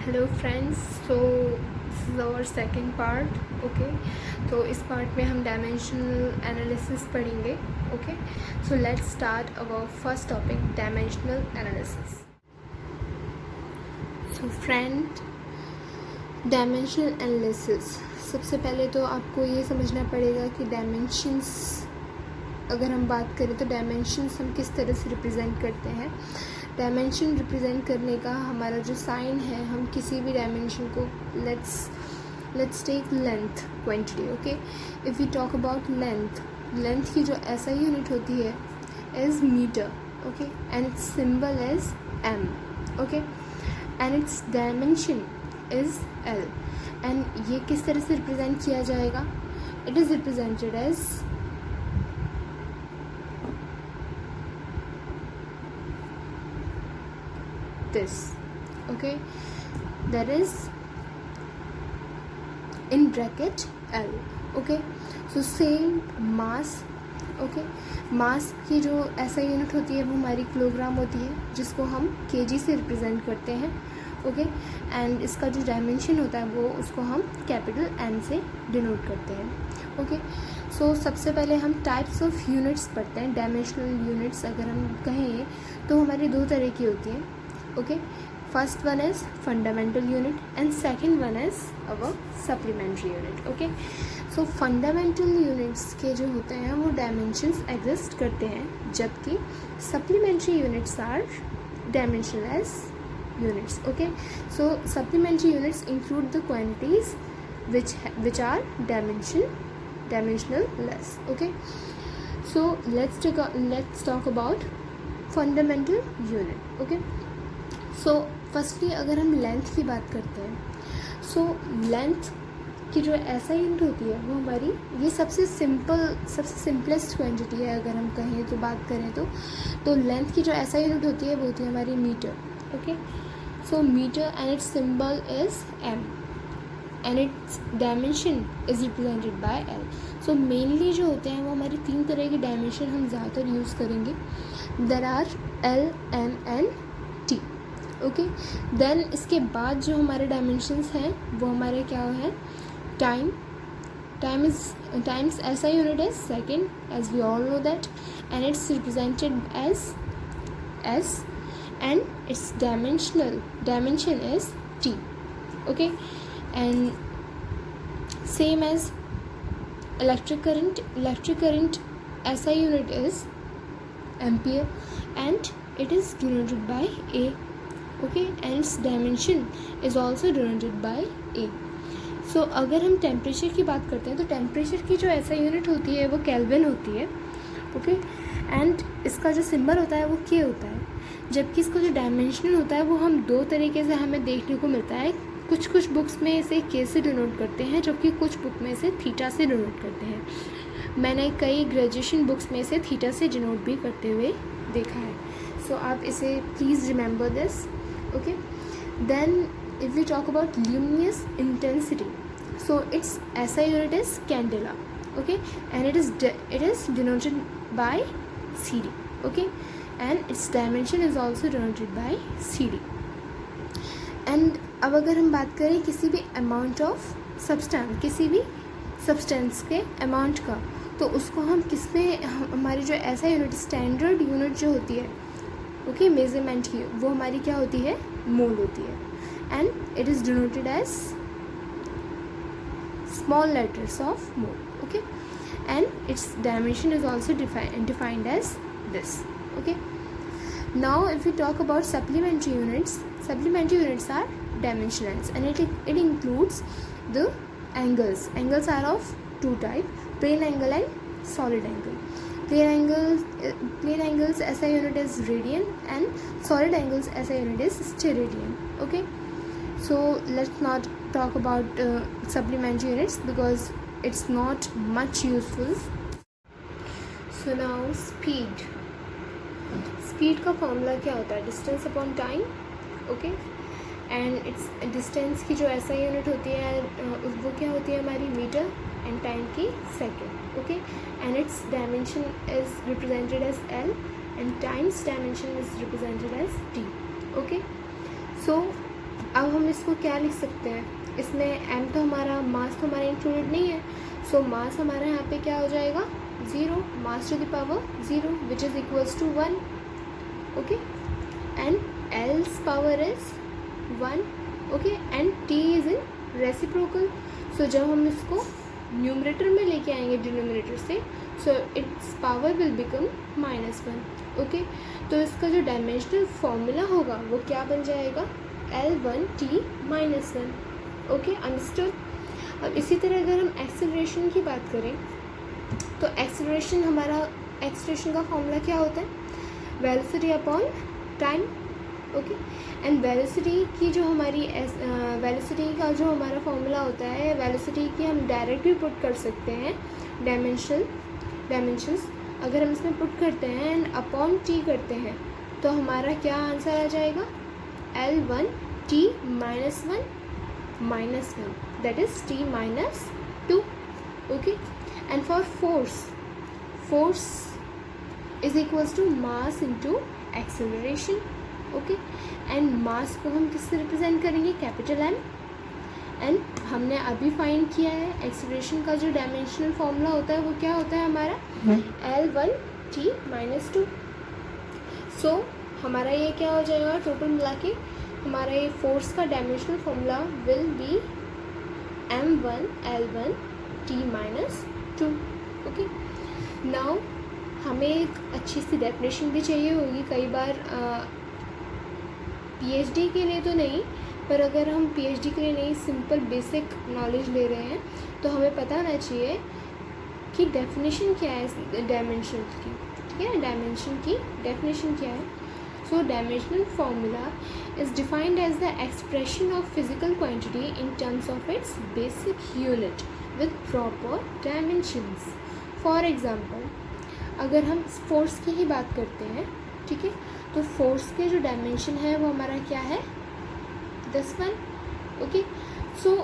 Hello friends, so this is our second part. Okay, तो इस part में हम डायमेंशनल एनालिसिस पढ़ेंगे. Okay, so let's start our first topic, dimensional analysis. So friend, dimensional analysis, सबसे पहले तो आपको ये समझना पड़ेगा कि डायमेंशंस, अगर हम बात करें तो डायमेंशंस हम किस तरह से रिप्रेजेंट करते हैं. डायमेंशन रिप्रेजेंट करने का हमारा जो साइन है, हम किसी भी डायमेंशन को let's take length quantity. Okay, if we talk about length की जो ऐसा यूनिट होती है is metre. Okay, and its symbol is m. Okay, and its dimension is L. And ये किस तरह से रिप्रेजेंट किया जाएगा? It is represented as this. Okay, that is in bracket L. Okay, so same mass. Okay, mass की जो ऐसा unit होती है वो हमारी किलोग्राम होती है, जिसको हम केजी से रिप्रेजेंट करते हैं. ओके, एंड इसका जो डायमेंशन होता है वो उसको हम कैपिटल एन से डिनोट करते हैं. ओके, सो सबसे पहले हम टाइप्स ऑफ यूनिट्स पढ़ते हैं. डायमेंशनल यूनिट्स अगर हम कहें तो हमारी दो तरह की होती हैं. Okay, first one is fundamental unit and second one is our supplementary unit. Okay, so fundamental units के जो होते हैं वो dimensions exist करते हैं, जबकि supplementary units are dimensionless units. Okay, so supplementary units include the quantities which are dimensional less. Okay, so let's talk about fundamental unit. Okay, so firstly अगर हम लेंथ की बात करते हैं, सो लेंथ की जो ऐसा यूनिट होती है वो हमारी, ये सबसे सिंपलेस्ट क्वांटिटी है अगर हम कहें तो बात करें तो लेंथ की जो ऐसा यूनिट होती है वो होती है हमारी metre. Okay, so metre and its symbol is m and its dimension is represented by L. So mainly जो होते हैं वो हमारी तीन तरह के डायमेंशन हम ज़्यादातर यूज़ करेंगे. There are L, M and T. Okay, then इसके बाद जो हमारे डायमेंशंस हैं वो हमारे क्या है? टाइम्स ऐसा यूनिट है second, as we all know that, and its represented as S and its dimension is T. Okay, and same as electric current SI unit is ampere and it is denoted by A. Okay, and its dimension is also denoted by A. So अगर हम temperature की बात करते हैं तो temperature की जो ऐसा यूनिट होती है वो केल्विन होती है. ओके, एंड इसका जो सिंबल होता है वो K होता है, जबकि इसका जो डायमेंशन होता है वो हम दो तरीके से हमें देखने को मिलता है. कुछ बुक्स में इसे K से डिनोट करते हैं, जबकि कुछ बुक में इसे थीटा से डिनोट करते हैं. मैंने कई ग्रेजुएशन बुक्स में इसे थीटा से डिनोट भी करते हुए देखा है. सो आप इसे please remember this. Okay, then if we talk about luminous intensity, so its SI unit is candela. Okay, and it is denoted by C D. Okay, and its dimension is also denoted by C D. And अब अगर हम बात करें किसी भी amount of substance, किसी भी substance के अमाउंट का, तो उसको हम किस में, हमारी जो ऐसा यूनिट, स्टैंडर्ड यूनिट जो होती है, ओके, मेजरमेंट की, वो हमारी क्या होती है? मोल होती है. And it is denoted as small letters of mole. Okay, and its dimension is also defined as this. Okay, now if you talk about supplementary units are dimensionless and it includes the angles are of two type, plane angle and solid angle. Plane angles SI unit is radian and solid angles SI unit is steradian. Okay, so let's not talk about supplementary units because its not much useful. So now speed का formula क्या होता है? Distance upon time. Okay, and its distance की जो ऐसा unit होती है वो क्या होती है हमारी? मीटर, एंड टाइम की second. Okay, and its dimension is represented as L and times dimension is represented as T. Okay, so अब हम इसको क्या लिख सकते हैं, इसमें m तो हमारा मास तो हमारा इंक्लूडेड नहीं है, सो मास हमारा यहाँ पे क्या हो जाएगा 0, mass to the power 0 which is equals to 1. Okay, and L's power is 1. Okay, and T is in reciprocal. So जब हम इसको न्यूमरेटर में लेके आएंगे डिनोमिनेटर से, so its power will become -1. Okay, तो इसका जो डायमेंशनल फॉर्मूला होगा वो क्या बन जाएगा, L1T -1. Okay, understood. अब इसी तरह अगर हम एक्सेलरेशन की बात करें तो एक्सेलरेशन का फॉर्मूला क्या होता है, velocity upon time. Okay, and velocity की जो हमारी वेलोसिटी का जो हमारा फॉर्मूला होता है, वेलोसिटी की हम डायरेक्ट भी पुट कर सकते हैं डायमेंशंस. अगर हम इसमें पुट करते हैं एंड अपॉन टी करते हैं तो हमारा क्या आंसर आ जाएगा, L1T -1 that is T -2. okay, and for force is equals to mass into acceleration. okay, and mass को हम किससे रिप्रेजेंट करेंगे, कैपिटल M. एंड हमने अभी फाइंड किया है एक्सेलरेशन का जो डायमेंशनल फॉर्मूला होता है वो क्या होता है हमारा, L1T -2. सो हमारा ये क्या हो जाएगा, टोटल मिला के हमारा ये फोर्स का dimensional formula will be M1 L1T -2. Okay, now हमें एक अच्छी सी डेफिनेशन भी चाहिए होगी. कई बार PhD के लिए तो नहीं, पर अगर हम PhD के लिए नहीं सिंपल बेसिक नॉलेज ले रहे हैं तो हमें पता होना चाहिए कि डेफिनेशन क्या है डायमेंशन की. ठीक है, डायमेंशन की डेफिनेशन क्या है. So dimensional formula is defined as the expression of physical quantity in terms of its basic unit with proper dimensions. For example, अगर हम फोर्स की ही बात करते हैं, ठीक है, तो फोर्स के जो डायमेंशन है वो हमारा क्या है, 10. ओके, सो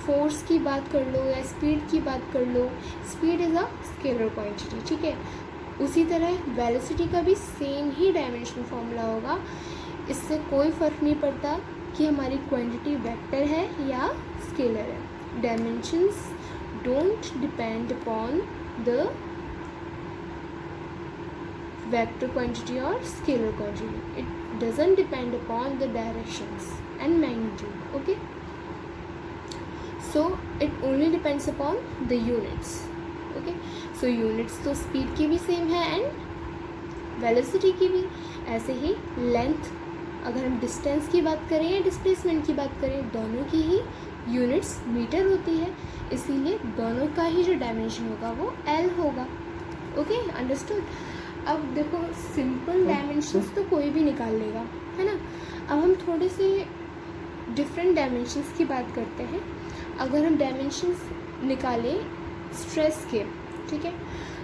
फोर्स की बात कर लो या स्पीड की बात कर लो, speed is a scalar quantity. ठीक है, उसी तरह वेलोसिटी का भी सेम ही डायमेंशन फॉर्मूला होगा. इससे कोई फ़र्क नहीं पड़ता कि हमारी क्वांटिटी वेक्टर है या स्केलर है. Dimensions don't depend upon the vector quantity और scalar quantity. It doesn't depend upon the directions and magnitude. Okay, so it only depends upon the units. Okay, so units तो speed की भी same है and velocity की भी. ऐसे ही length, अगर हम डिस्टेंस की बात करें या डिस्प्लेसमेंट की बात करें, दोनों की ही यूनिट्स मीटर होती है, इसीलिए दोनों का ही जो डायमेंशन होगा वो L होगा. Okay, understood. अब देखो सिंपल डायमेंशंस तो कोई भी निकाल लेगा, है ना. अब हम थोड़े से डिफरेंट डायमेंशंस की बात करते हैं. अगर हम डायमेंशंस निकालें स्ट्रेस के, ठीक है,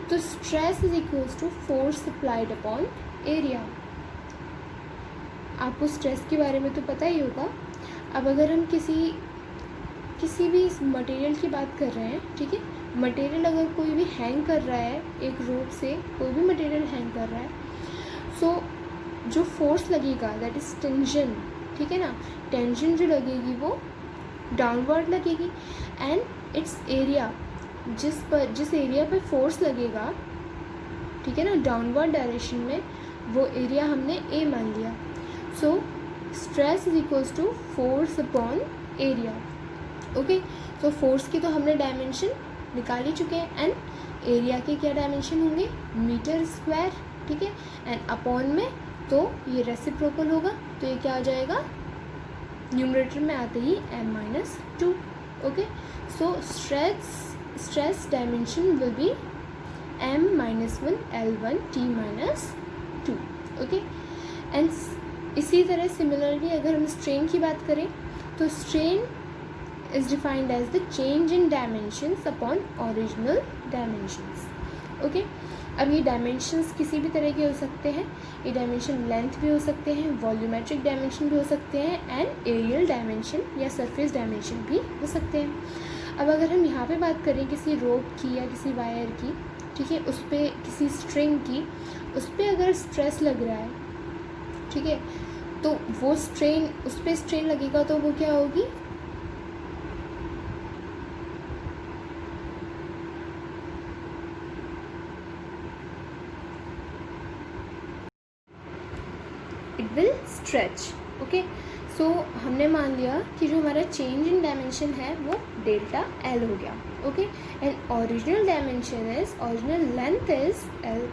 तो stress is equals to force applied upon area. आपको स्ट्रेस के बारे में तो पता ही होगा. अब अगर हम किसी भी मटेरियल की बात कर रहे हैं, ठीक है, मटेरियल अगर कोई भी हैंग कर रहा है एक रोप से, कोई भी मटेरियल हैंग कर रहा है, सो जो फोर्स लगेगा दैट इज़ टेंशन. ठीक है ना, टेंशन जो लगेगी वो डाउनवर्ड लगेगी एंड इट्स एरिया, जिस एरिया पर फोर्स लगेगा, ठीक है ना, डाउनवर्ड डायरेक्शन में, वो एरिया हमने A मान लिया. So stress is equals to force upon area. Okay, तो फोर्स की तो हमने डायमेंशन निकाल ही चुके हैं एंड एरिया के क्या डायमेंशन होंगे, मीटर स्क्वायर. ठीक है, एंड अपॉन में तो ये रेसिप्रोकल होगा, तो ये क्या हो जाएगा, न्यूमरेटर में आते ही M-2. Okay, so stress dimension will B M-1 L1T -2. Okay, and इसी तरह सिमिलरली अगर हम स्ट्रेन की बात करें तो strain is defined as the change in dimensions upon original dimensions. Okay, अब ये डायमेंशंस किसी भी तरह के हो सकते हैं. ये डायमेंशन लेंथ भी हो सकते हैं, वॉल्यूमेट्रिक डायमेंशन भी हो सकते हैं एंड एरियल डायमेंशन या सरफेस डायमेंशन भी हो सकते हैं. अब अगर हम यहाँ पे बात करें किसी रोप की या किसी वायर की, ठीक है, उस पर किसी स्ट्रिंग की, उस पर अगर स्ट्रेस लग रहा है, ठीक है, तो वो स्ट्रेन, उस पर स्ट्रेन लगेगा तो वो क्या होगी, इट विल स्ट्रेच। ओके, सो हमने मान लिया कि जो हमारा चेंज इन डायमेंशन है वो डेल्टा एल हो गया। Okay, and original dimension is, original length is L,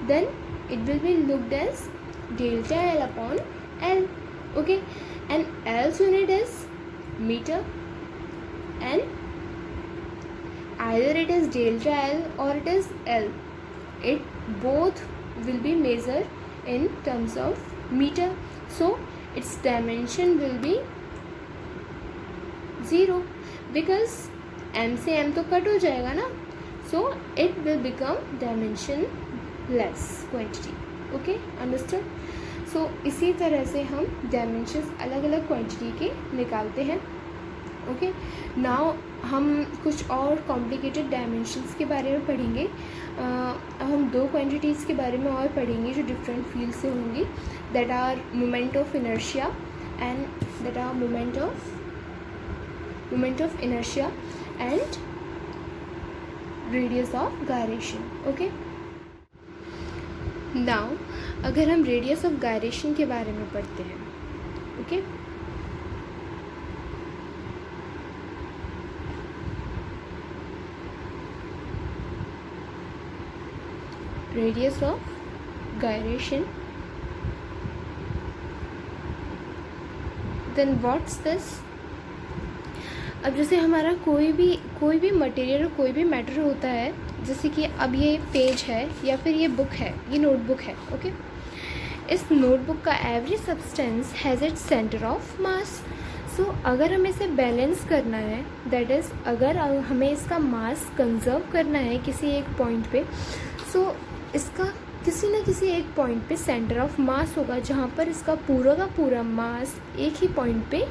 then it will be looked as delta L upon L. Okay, and L's unit is meter, and either it is delta L or it is L, it both will be measured in terms of meter, so its dimension will be 0 because m से m तो cut हो जाएगा ना, so it will become dimension less quantity. Okay, understood. So इसी तरह से हम dimensions अलग अलग क्वांटिटी के निकालते हैं। ओके, नाउ हम कुछ और कॉम्प्लिकेटेड डायमेंशंस के बारे में पढ़ेंगे। हम दो क्वांटिटीज़ के बारे में और पढ़ेंगे जो डिफरेंट फील्ड से होंगी, that are moment of inertia and that are moment of inertia and radius of gyration. Okay, now अगर हम रेडियस ऑफ गायरेशन के बारे में पढ़ते हैं, okay, radius of gyration, then what's this. अब जैसे हमारा कोई भी मटेरियल और कोई भी मैटर होता है, जैसे कि अब ये पेज है या फिर ये बुक है, ये नोटबुक है। ओके, इस नोटबुक का every substance has its centre of mass. So अगर हमें इसे बैलेंस करना है, दैट इज़ अगर हमें इसका मास कंजर्व करना है किसी एक पॉइंट पे, सो इसका किसी न किसी एक पॉइंट पे सेंटर ऑफ मास होगा, जहाँ पर इसका पूरा का पूरा मास एक ही पॉइंट पे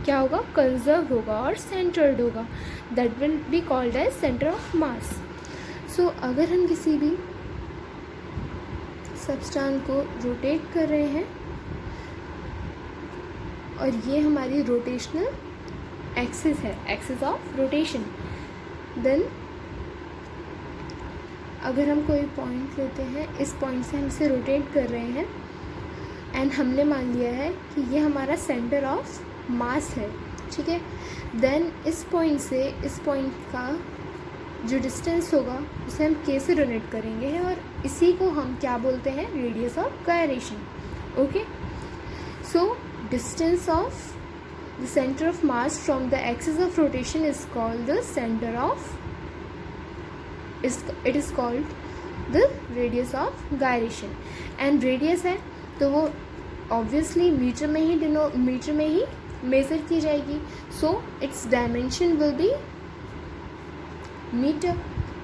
क्या होगा, कंजर्व होगा और सेंटर्ड होगा, that will be called as centre of mass. So अगर हम किसी भी सब्सटेंस को रोटेट कर रहे हैं और ये हमारी रोटेशनल एक्सिस है, एक्सिस ऑफ रोटेशन, देन अगर हम कोई पॉइंट लेते हैं, इस पॉइंट से हम इसे रोटेट कर रहे हैं एंड हमने मान लिया है कि ये हमारा सेंटर ऑफ मास है, ठीक है, देन इस पॉइंट से इस पॉइंट का जो डिस्टेंस होगा उसे हम के से डोनेट करेंगे और इसी को हम क्या बोलते हैं, radius of gyration. Okay, so distance of the centre of mass from the axis of rotation is called the centre of, it is called the radius of gyration. And radius है तो वो ऑब्वियसली मीटर में ही measure की जाएगी, so its dimension will be metre,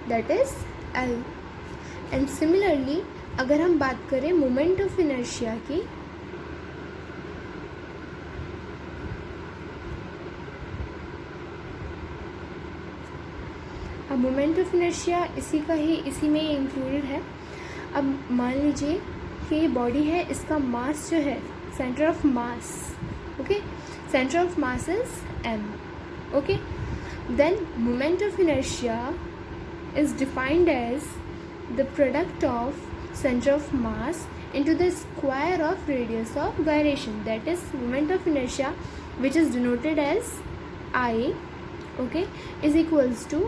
that is L। And similarly अगर हम बात करें मोमेंट ऑफ इनर्शिया की, अब मोमेंट ऑफ इनर्शिया इसी में ही इंक्लूडेड है। अब मान लीजिए कि ये बॉडी है, इसका मास जो है, centre of mass, okay, centre of mass is M। Okay, then moment of inertia is defined as the product of center of mass into the square of radius of gyration, that is moment of inertia, which is denoted as I, okay, is equals to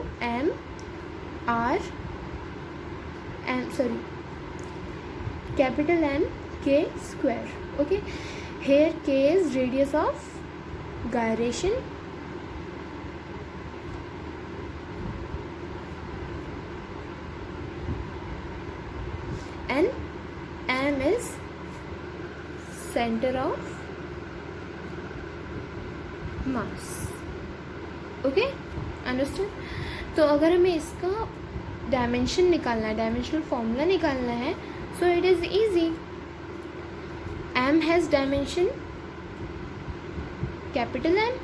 capital M K square. Okay, here K is radius of gyration and M is center of mass. Okay, understood. तो अगर हमें इसका dimension निकालना है, dimensional formula निकालना है, so it is easy. M has dimension capital M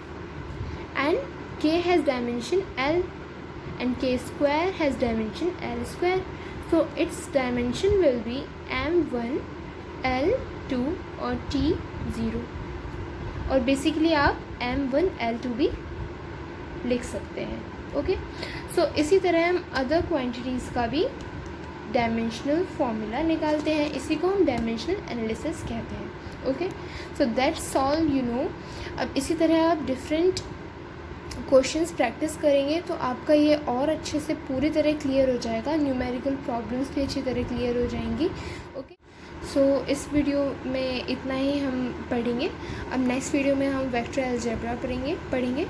and K has dimension L and K square has dimension L square. So its dimension will be M1, L2 or T 0, और basically आप M1L2 भी लिख सकते हैं. Okay, सो इसी तरह हम other quantities का भी डायमेंशनल फॉर्मूला निकालते हैं. इसी को हम डायमेंशनल एनालिसिस कहते हैं. Okay, so that's all you know. अब इसी तरह आप डिफरेंट क्वेश्चंस प्रैक्टिस करेंगे तो आपका ये और अच्छे से पूरी तरह क्लियर हो जाएगा. न्यूमेरिकल प्रॉब्लम्स भी अच्छी तरह क्लियर हो जाएंगी. ओके, सो इस वीडियो में इतना ही हम पढ़ेंगे. अब नेक्स्ट वीडियो में हम वेक्टर अलजेब्रा पढ़ेंगे.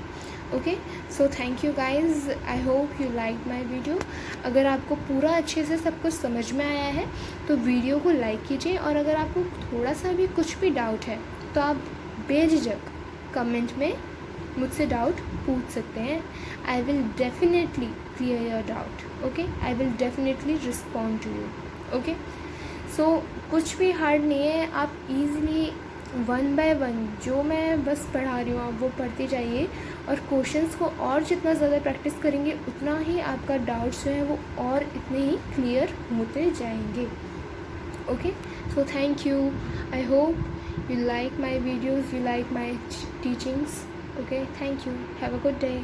Okay, so thank you guys. I hope you like my video. अगर आपको पूरा अच्छे से सब कुछ समझ में आया है तो वीडियो को लाइक कीजिए, और अगर आपको थोड़ा सा भी कुछ भी डाउट है तो आप बेझिझक कमेंट में मुझसे डाउट पूछ सकते हैं. I will definitely clear your doubt. Okay, I will definitely respond to you. Okay, so कुछ भी हार्ड नहीं है. आप इजीली 1 by 1 जो मैं बस पढ़ा रही हूँ आप वो पढ़ते जाइए, और क्वेश्चंस को और जितना ज़्यादा प्रैक्टिस करेंगे उतना ही आपका डाउट्स जो है वो और इतने ही क्लियर होते जाएंगे. Okay, so thank you. I hope you like my videos, you like my teachings. Okay, thank you. Have a good day.